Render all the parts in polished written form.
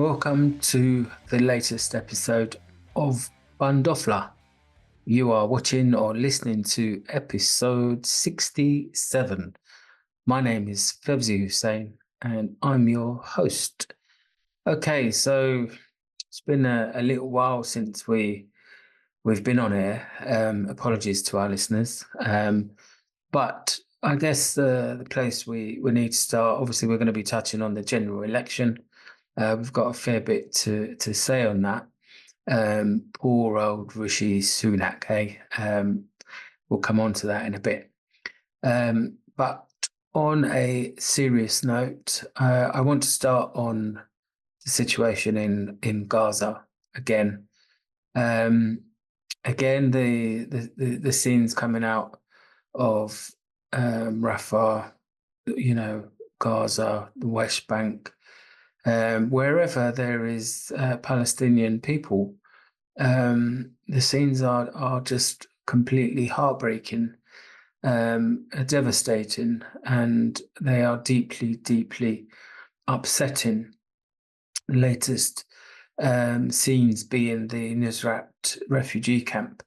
Welcome to the latest episode of Bundofla. You are watching or listening to episode 67. My name is Febzi Hussein and I'm your host. Okay, so it's been a little while since we've been on air. Apologies to our listeners. But I guess the place we need to start, obviously, we're going to be touching on the general election. We've got a fair bit to say on that. Poor old Rishi Sunak, eh? We'll come on to that in a bit. But on a serious note, I want to start on the situation in Gaza again. Again, the scenes coming out of Rafah, Gaza, the West Bank, wherever there is Palestinian people, the scenes are just completely heartbreaking, devastating, and they are deeply, deeply upsetting. The latest scenes being the Nusrat refugee camp,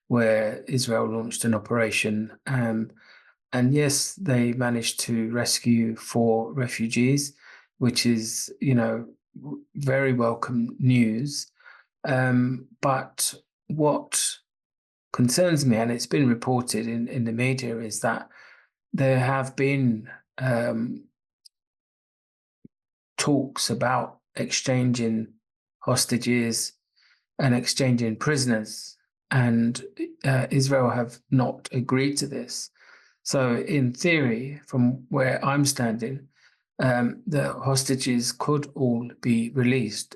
where Israel launched an operation. And yes, they managed to rescue 4 refugees, which is, very welcome news. But what concerns me, and it's been reported in the media, is that there have been talks about exchanging hostages and exchanging prisoners, and Israel have not agreed to this. So, in theory, from where I'm standing, the hostages could all be released,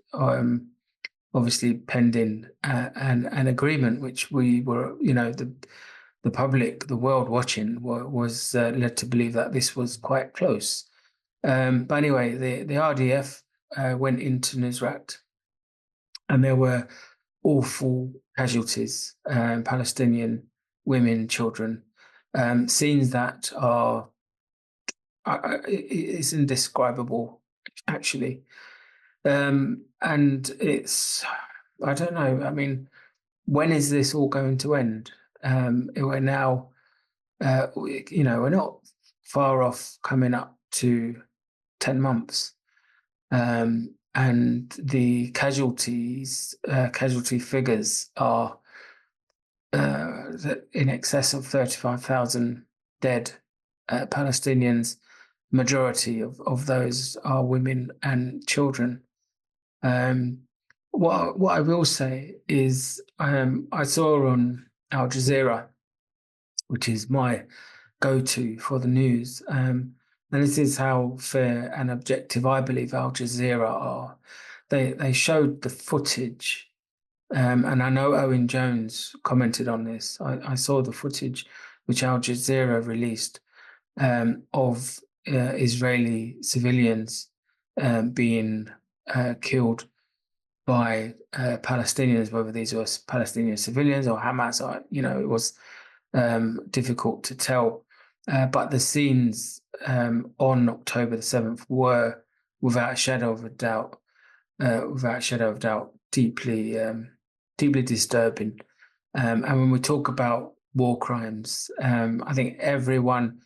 obviously pending an agreement, which we were, the public, the world watching was led to believe that this was quite close. But anyway, the RDF went into Nusrat, and there were awful casualties, Palestinian women, children, scenes that are it's indescribable, actually. And it's, I don't know. I mean, when is this all going to end? We're now, we're not far off coming up to 10 months. And the casualty figures are in excess of 35,000 dead Palestinians. Majority of those are women and children. What I will say is I saw on Al Jazeera, which is my go-to for the news, and this is how fair and objective I believe Al Jazeera are. They showed the footage, and I know Owen Jones commented on this. I saw the footage which Al Jazeera released of Israeli civilians being killed by Palestinians, whether these were Palestinian civilians or Hamas, or it was difficult to tell. But the scenes on October the 7th were, without a shadow of a doubt, deeply, deeply disturbing. And when we talk about war crimes, I think everyone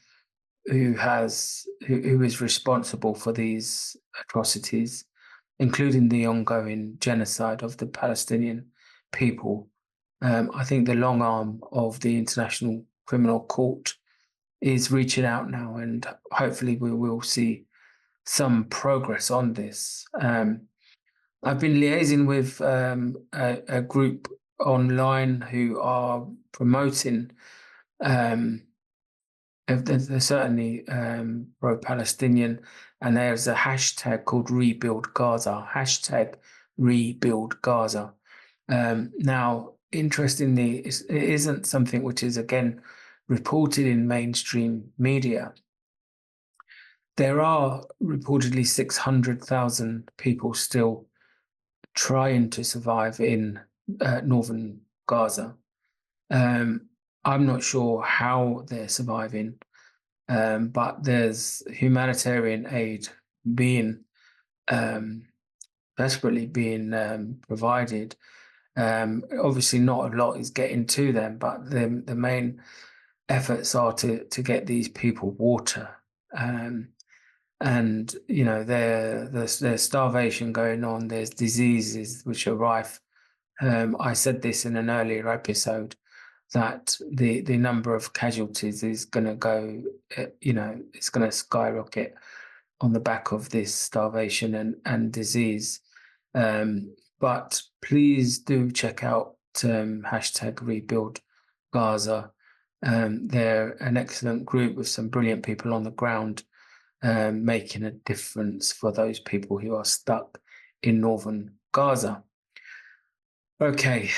who is responsible for these atrocities, including the ongoing genocide of the Palestinian people, I think the long arm of the International Criminal Court is reaching out now, and hopefully we will see some progress on this. I've been liaising with a group online who are promoting. They're certainly pro-Palestinian, and there's a hashtag called Rebuild Gaza. Hashtag Rebuild Gaza. Now, interestingly, it isn't something which is again reported in mainstream media. There are reportedly 600,000 people still trying to survive in northern Gaza. I'm not sure how they're surviving, but there's humanitarian aid being desperately being provided. Obviously, not a lot is getting to them, but the main efforts are to get these people water. And there's starvation going on. There's diseases which are rife. I said this in an earlier episode that the number of casualties is going to go, it's going to skyrocket on the back of this starvation and disease. But please do check out hashtag rebuild Gaza. They're an excellent group with some brilliant people on the ground, making a difference for those people who are stuck in northern Gaza. Okay,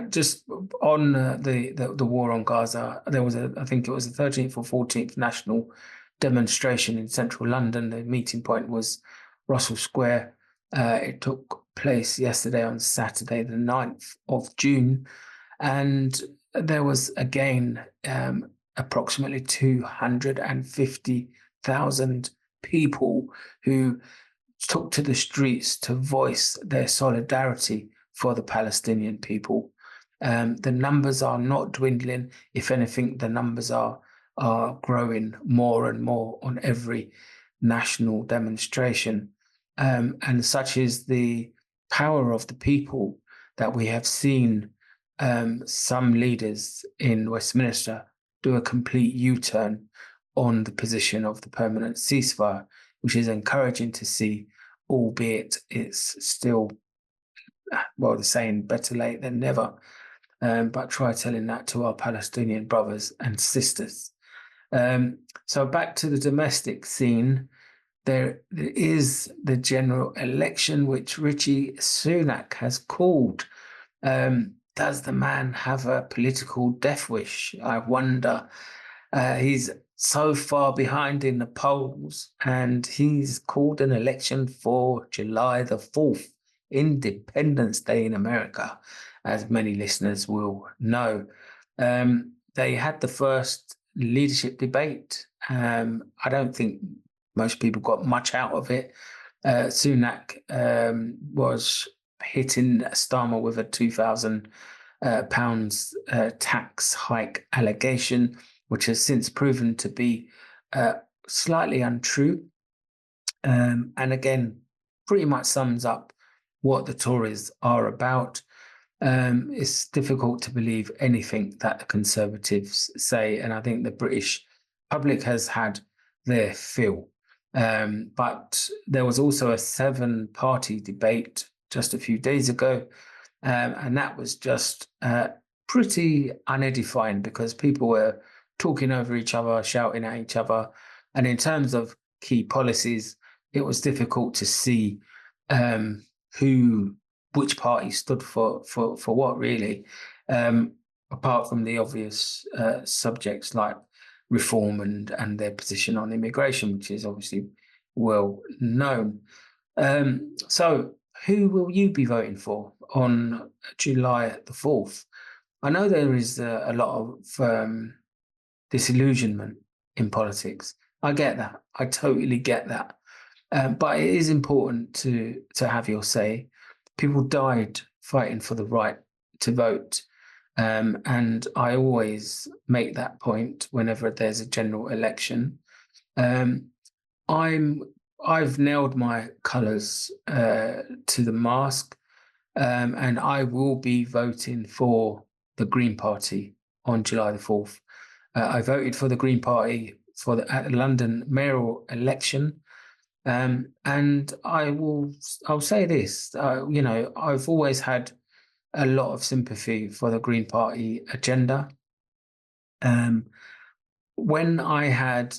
just on the war on Gaza, there was I think it was the 13th or 14th national demonstration in central London. The meeting point was Russell Square. It took place yesterday on Saturday, the 9th of June, and there was again approximately 250,000 people who took to the streets to voice their solidarity for the Palestinian people. The numbers are not dwindling. If anything, the numbers are growing more and more on every national demonstration. And such is the power of the people that we have seen some leaders in Westminster do a complete U-turn on the position of the permanent ceasefire, which is encouraging to see, albeit it's still, well, the saying, better late than never. But try telling that to our Palestinian brothers and sisters. So back to the domestic scene, there is the general election, which Rishi Sunak has called. Does the man have a political death wish? I wonder. He's so far behind in the polls, and he's called an election for July the 4th, Independence Day in America, as many listeners will know. They had the first leadership debate. I don't think most people got much out of it. Sunak was hitting Starmer with a £2,000 tax hike allegation, which has since proven to be slightly untrue. And again, pretty much sums up what the Tories are about. It's difficult to believe anything that the Conservatives say, and I think the British public has had their fill. But there was also a 7-party debate just a few days ago, and that was just pretty unedifying because people were talking over each other, shouting at each other. And in terms of key policies, it was difficult to see which party stood for what, really, apart from the obvious subjects like reform and their position on immigration, which is obviously well known. So who will you be voting for on July the 4th? I know there is a lot of disillusionment in politics. I get that. I totally get that. But it is important to have your say. People died fighting for the right to vote. And I always make that point whenever there's a general election. I've nailed my colours to the mast, and I will be voting for the Green Party on July the 4th. I voted for the Green Party at the London mayoral election. And I'll say this, I've always had a lot of sympathy for the Green Party agenda. When I had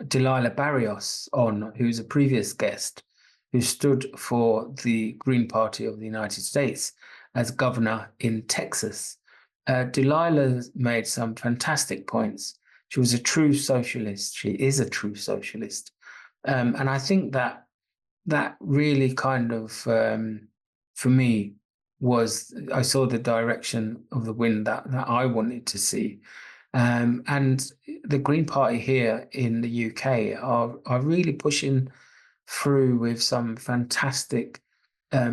Delilah Barrios on, who's a previous guest, who stood for the Green Party of the United States as governor in Texas, Delilah made some fantastic points. She was a true socialist. She is a true socialist. And I think that really kind of, for me, I saw the direction of the wind that I wanted to see. And the Green Party here in the UK are really pushing through with some fantastic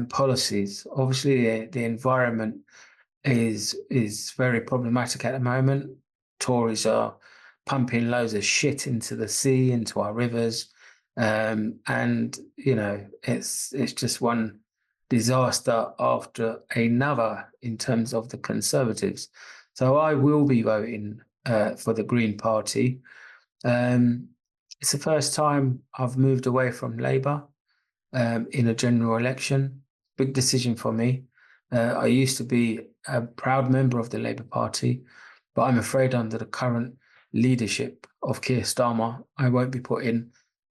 policies. Obviously, the environment is very problematic at the moment. Tories are pumping loads of shit into the sea, into our rivers, and it's just one disaster after another in terms of the Conservatives. So I will be voting for the Green Party. Um, it's the first time I've moved away from Labour in a general election. Big decision for me. I used to be a proud member of the Labour Party, but I'm afraid under the current leadership of Keir Starmer, I won't be putting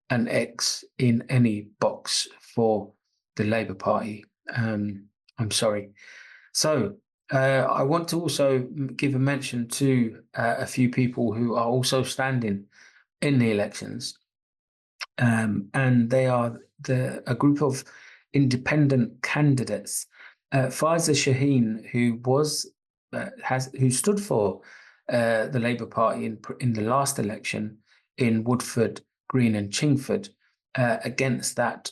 an X in any box for the Labour Party. I'm sorry. So I want to also give a mention to a few people who are also standing in the elections, and they are a group of independent candidates. Faiza Shaheen, who stood for the Labour Party in the last election in Woodford, Green, and Chingford, against that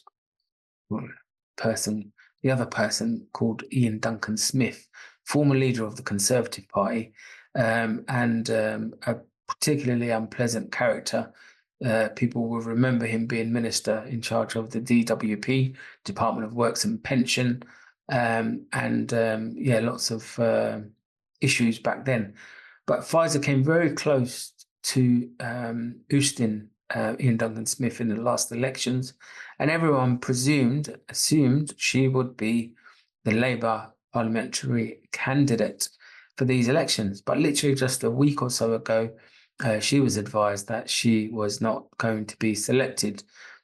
person, the other person called Ian Duncan Smith, former leader of the Conservative Party, and a particularly unpleasant character. People will remember him being minister in charge of the DWP, Department of Works and Pension, lots of issues back then. But Pfizer came very close to ousting Ian Duncan Smith in the last elections, and everyone assumed she would be the Labour parliamentary candidate for these elections. But literally just a week or so ago, she was advised that she was not going to be selected,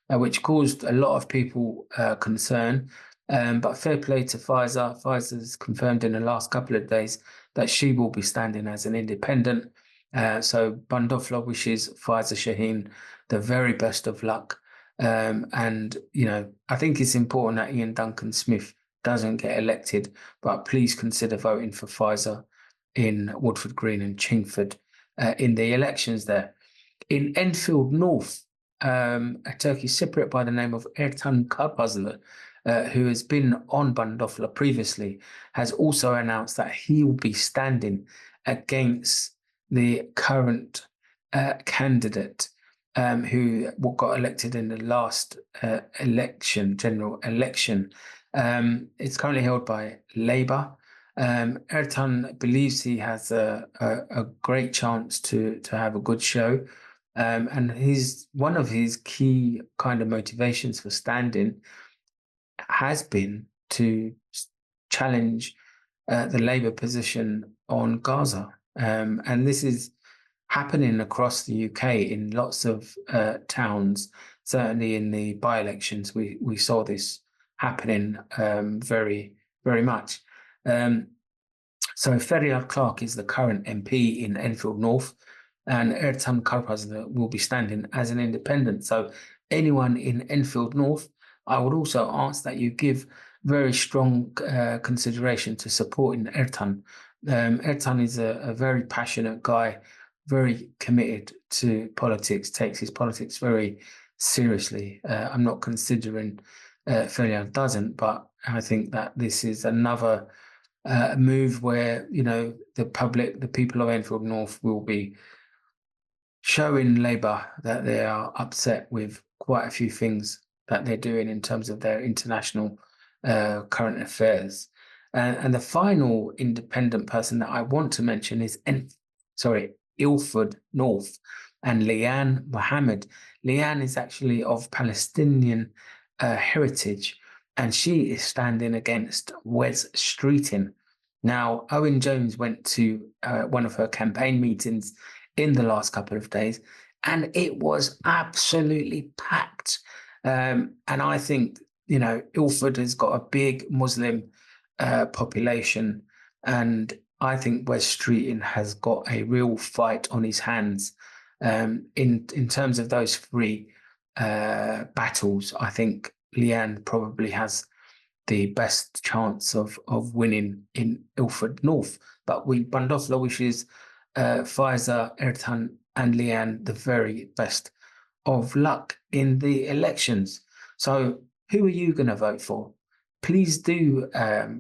which caused a lot of people concern. But fair play to Pfizer. Pfizer's confirmed in the last couple of days that she will be standing as an independent. So Bandofla wishes Pfizer Shaheen the very best of luck. I think it's important that Ian Duncan Smith doesn't get elected, but please consider voting for Pfizer in Woodford Green and Chingford in the elections there. In Enfield North, a Turkish Cypriot by the name of Ertan Karpazlı, who has been on Bandofla previously, has also announced that he will be standing against the current candidate who got elected in the last general election. It's currently held by Labour. Ertan believes he has a great chance to have a good show. And one of his key kind of motivations for standing has been to challenge the Labour position on Gaza. And this is happening across the UK in lots of towns. Certainly in the by-elections, we saw this happening very, very much. So Feryal Clark is the current MP in Enfield North, and Ertan Karpazlı will be standing as an independent. So anyone in Enfield North, I would also ask that you give very strong consideration to supporting Ertan. Ertan is a very passionate guy, very committed to politics, takes his politics very seriously. I'm not considering Feryal doesn't, but I think that this is another move where, the people of Enfield North will be showing Labour that they are upset with quite a few things that they're doing in terms of their international current affairs. And the final independent person that I want to mention is Ilford North and Liane Mohammed. Liane is actually of Palestinian heritage, and she is standing against Wes Streeting. Now, Owen Jones went to one of her campaign meetings in the last couple of days, and it was absolutely packed. And I think, Ilford has got a big Muslim population, and I think Wes Streeting has got a real fight on his hands. In terms of those three battles, I think Liane probably has the best chance of winning in Ilford North. But Bandofla wishes Pfizer, Ertan, and Liane the very best of luck in the elections. So who are you going to vote for? Please do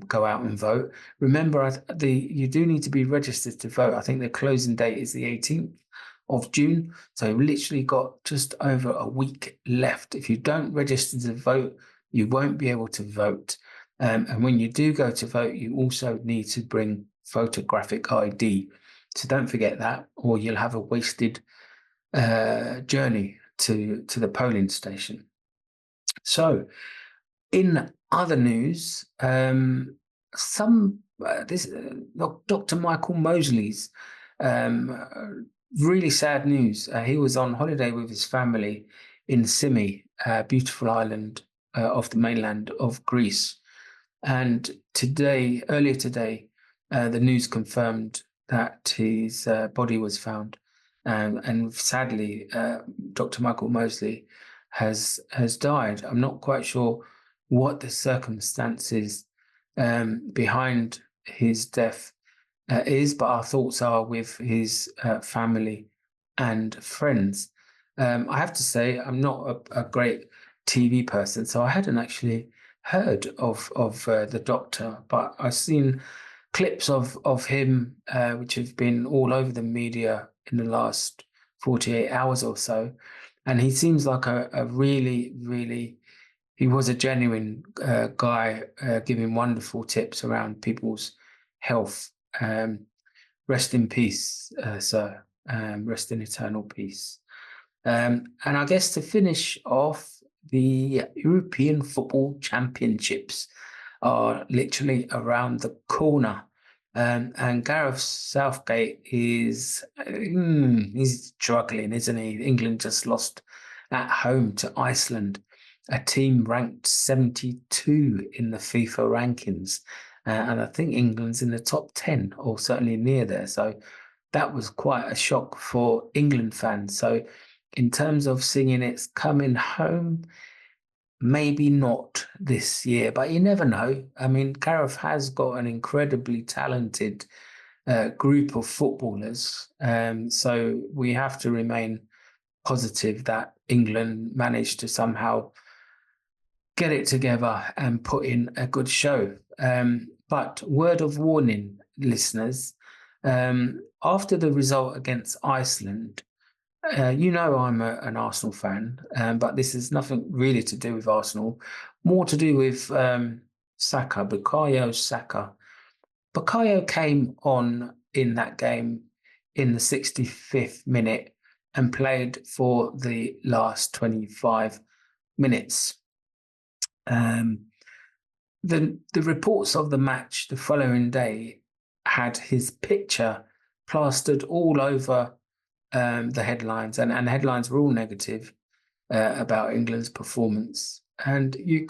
go out and vote. Remember, you do need to be registered to vote. I think the closing date is the 18th of June. So literally got just over a week left. If you don't register to vote, you won't be able to vote. And when you do go to vote, you also need to bring photographic ID. So don't forget that, or you'll have a wasted journey to the polling station. So, in other news, Dr. Michael Mosley's really sad news. He was on holiday with his family in Simi, a beautiful island off the mainland of Greece. And earlier today, the news confirmed that his body was found. And sadly, Dr. Michael Mosley has died. I'm not quite sure what the circumstances behind his death is, but our thoughts are with his family and friends. I have to say, I'm not a great TV person, so I hadn't actually heard of the Doctor, but I've seen clips of him which have been all over the media in the last 48 hours or so, and he seems like a really, really, he was a genuine guy giving wonderful tips around people's health. Rest in peace, sir. Rest in eternal peace. And I guess to finish off, the European Football Championships are literally around the corner. And Gareth Southgate is he's struggling, isn't he? England just lost at home to Iceland, a team ranked 72 in the FIFA rankings. And I think England's in the top 10 or certainly near there. So that was quite a shock for England fans. So in terms of singing It's Coming Home, maybe not this year, but you never know. I mean, Gareth has got an incredibly talented group of footballers. So we have to remain positive that England managed to somehow get it together and put in a good show. But word of warning, listeners, after the result against Iceland, I'm an Arsenal fan, but this has nothing really to do with Arsenal, more to do with Saka, Bukayo Saka. Bukayo came on in that game in the 65th minute and played for the last 25 minutes. The reports of the match the following day had his picture plastered all over the headlines, and headlines were all negative about England's performance. And it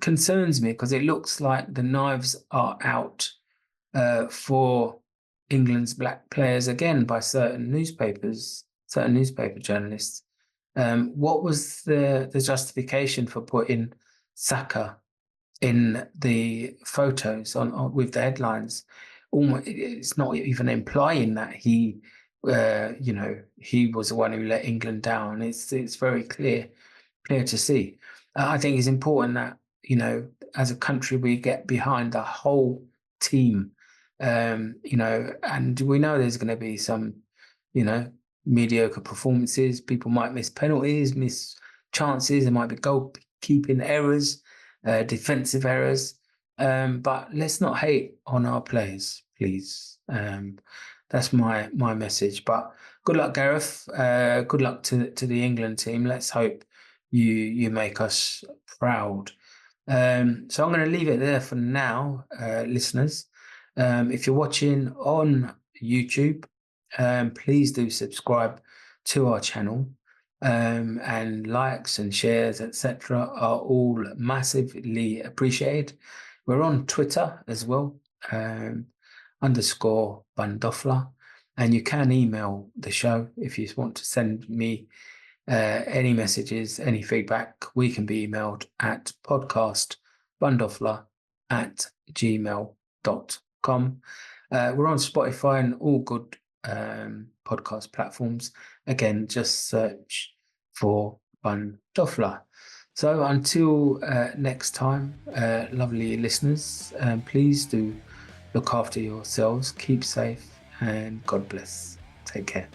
concerns me because it looks like the knives are out for England's black players again by certain newspaper journalists. What was the justification for putting Saka in the photos on with the headlines? Almost, it's not even implying that he was the one who let England down. It's very clear to see. I think it's important that as a country we get behind the whole team. And we know there's going to be some mediocre performances. People might miss penalties, miss chances. There might be goalkeeping errors, defensive errors. But let's not hate on our players, please. That's my message. But good luck, Gareth. Good luck to the England team. Let's hope you make us proud. So I'm going to leave it there for now, listeners. If you're watching on YouTube, please do subscribe to our channel. And likes and shares, etc., are all massively appreciated. We're on Twitter as well, _Bandofla, and you can email the show if you want to send me any messages, any feedback. We can be emailed at podcastbandofla@gmail.com. We're on Spotify and all good podcast platforms. Again, just search for Bundofla. So until next time, lovely listeners, please do look after yourselves, keep safe, and God bless. Take care.